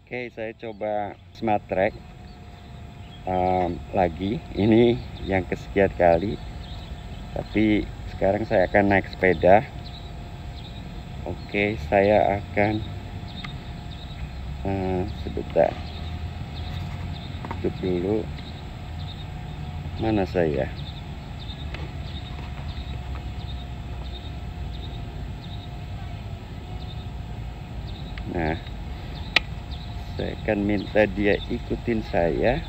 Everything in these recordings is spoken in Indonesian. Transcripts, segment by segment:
Oke, saya coba smart track lagi. Ini yang kesekian kali, tapi sekarang saya akan naik sepeda. Oke, saya akan sebentar, tutup dulu. Mana saya? Nah, saya akan minta dia ikutin saya.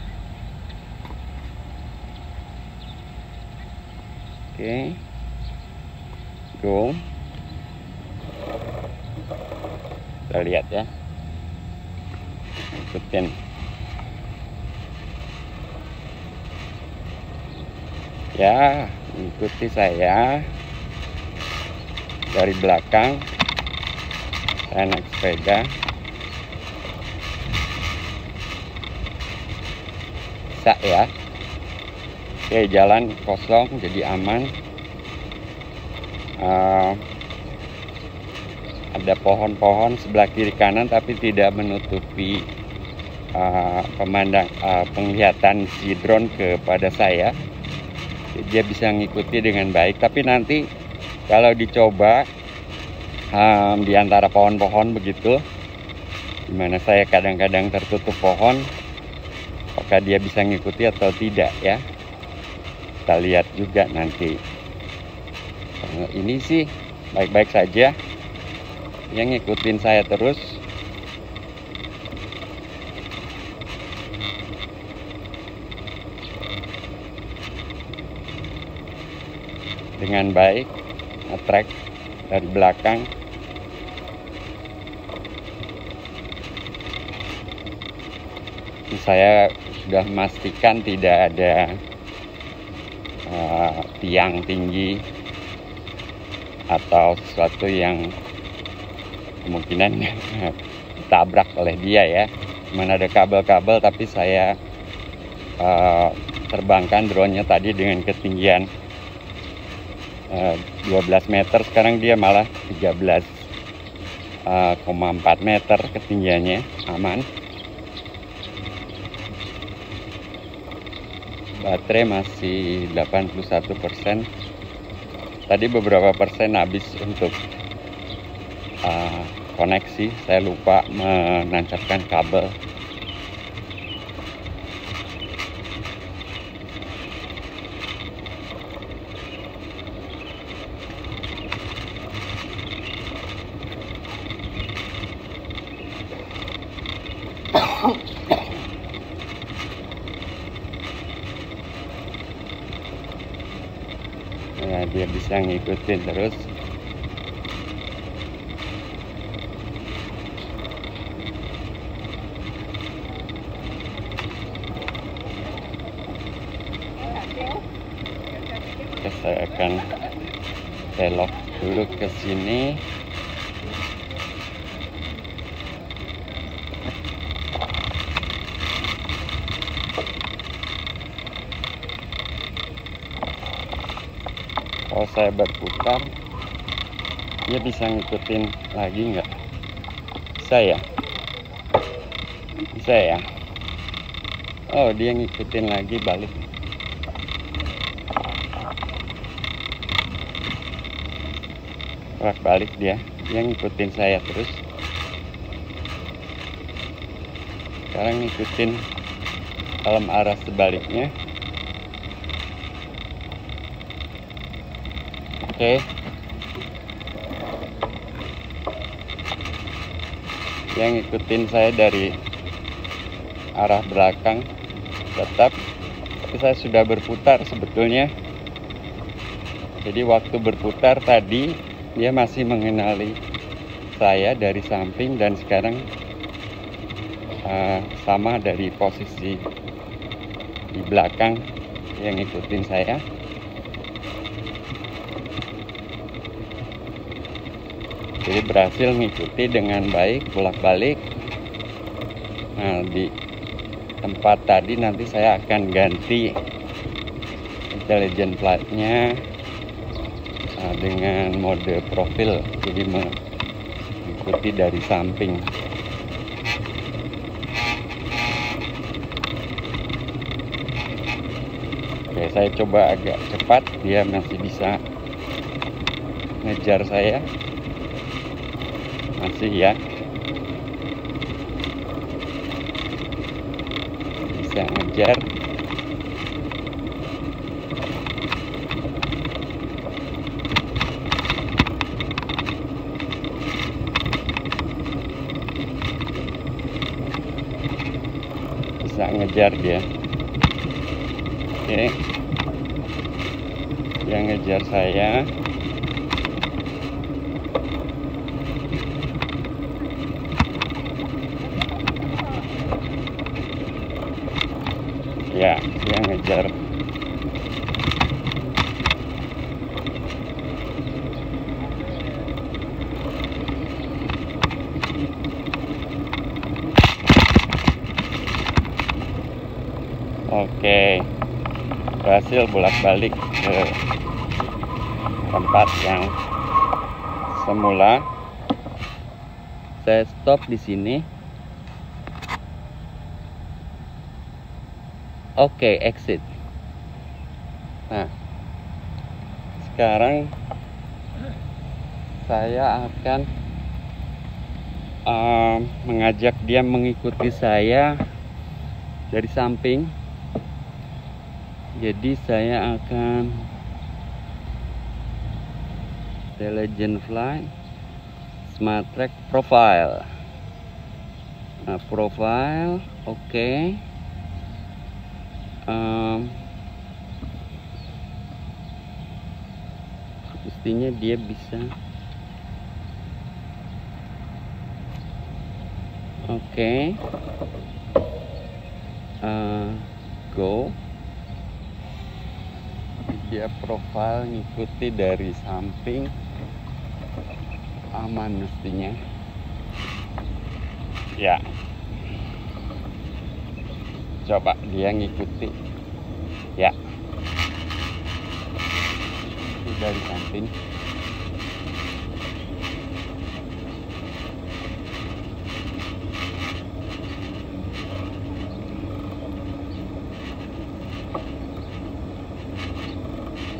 Oke, go. Kita lihat ya, ikutin. Ya, ikuti saya dari belakang. Saya naik sepeda. Bisa ya. Oke, jalan kosong jadi aman. Ada pohon-pohon sebelah kiri kanan, tapi tidak menutupi penglihatan si drone kepada saya. Dia bisa mengikuti dengan baik. Tapi nanti kalau dicoba di antara pohon-pohon begitu, dimana saya kadang-kadang tertutup pohon, apakah dia bisa mengikuti atau tidak ya, kita lihat juga nanti. Ini sih baik-baik saja, yang ngikutin saya terus. Dengan baik, nge-track dari belakang. Saya sudah memastikan tidak ada tiang tinggi atau sesuatu yang kemungkinan ditabrak oleh dia ya. Cuman ada kabel-kabel, tapi saya terbangkan drone-nya tadi dengan ketinggian 12 meter. Sekarang dia malah 13,4 meter ketinggiannya, aman. Baterai masih 81%. Tadi beberapa persen habis untuk koneksi. Saya lupa menancapkan kabel. Ya, dia bisa ngikutin terus. Oke, saya akan belok dulu ke sini. Kalau saya berputar, dia bisa ngikutin lagi nggak? Bisa ya? Bisa ya? Oh, dia ngikutin lagi balik. Balik dia ngikutin saya terus. Sekarang ngikutin dalam arah sebaliknya. Oke. Dia ngikutin saya dari arah belakang tetap, tapi saya sudah berputar sebetulnya. Jadi waktu berputar tadi dia masih mengenali saya dari samping, dan sekarang sama dari posisi di belakang yang ngikutin saya. Jadi berhasil mengikuti dengan baik, bolak-balik. Nah, di tempat tadi nanti saya akan ganti intelligent flight-nya dengan mode profil, jadi mengikuti dari samping. Kalau saya coba agak cepat, dia masih bisa ngejar saya. Masih ya, bisa ngejar. Bisa ngejar dia. Oke, dia ngejar saya. Ya, dia ngejar. Oke, berhasil bolak-balik ke tempat yang semula. Saya stop di sini. Oke, exit. Nah, sekarang saya akan mengajak dia mengikuti saya dari samping. Jadi saya akan intelligent flight, smart track, profile. Nah, profile, oke. Mestinya dia bisa. Oke. Go. Dia profile, ngikuti dari samping, aman mestinya. Ya, coba dia ngikuti. Ya, itu dari samping.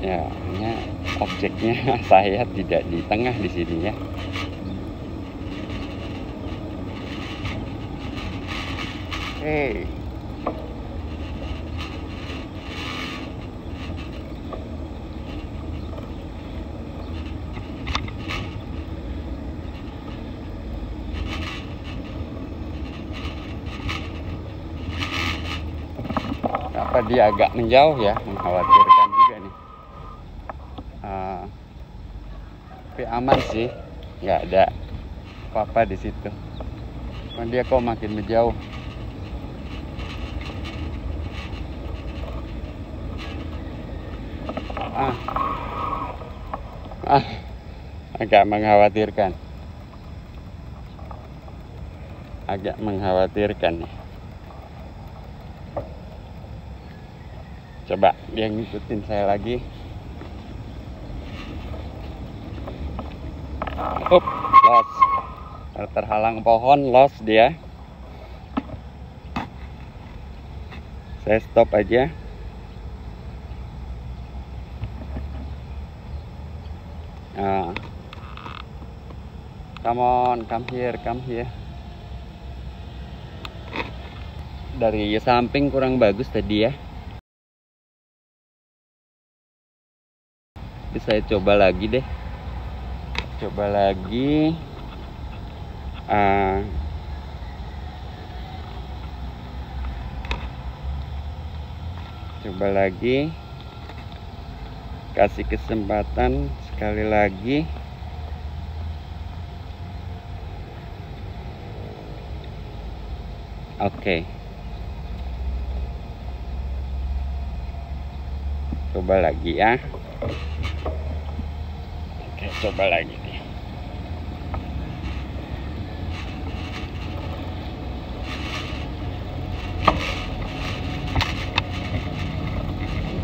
Ya, hanya objeknya saya tidak di tengah di sini ya. Hey. Apa dia agak menjauh ya, mengkhawatirkan juga nih. Tapi aman sih, nggak ada apa-apa di situ. Cuman dia kok makin menjauh. Agak mengkhawatirkan. Agak mengkhawatirkan nih. Coba dia ngikutin saya lagi. Lost. Terhalang pohon, lost dia. Saya stop aja. Nah. Come on, come here. Dari samping kurang bagus tadi ya. Jadi saya coba lagi deh. Coba lagi. Coba lagi. Kasih kesempatan sekali lagi. Oke. Coba lagi ya. Oke, coba lagi nih.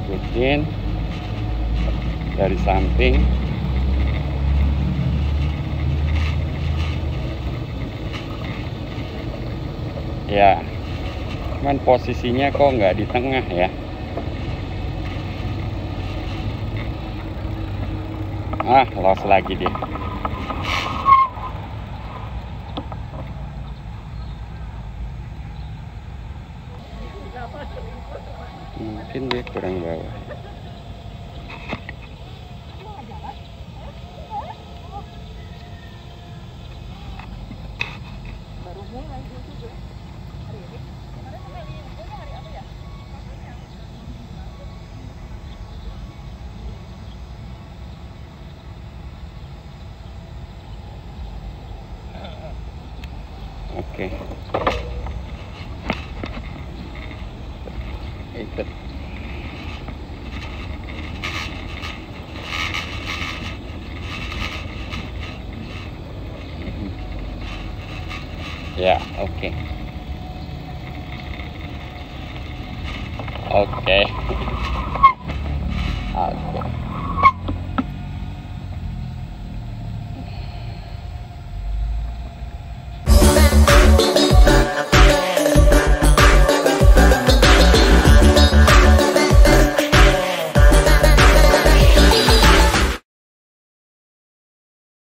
Ikutin dari samping. Ya, cuman posisinya kok nggak di tengah ya. Los lagi dia. Mungkin dia kurang bawah. Oke. Ikut. Ya, oke. Oke. Oke.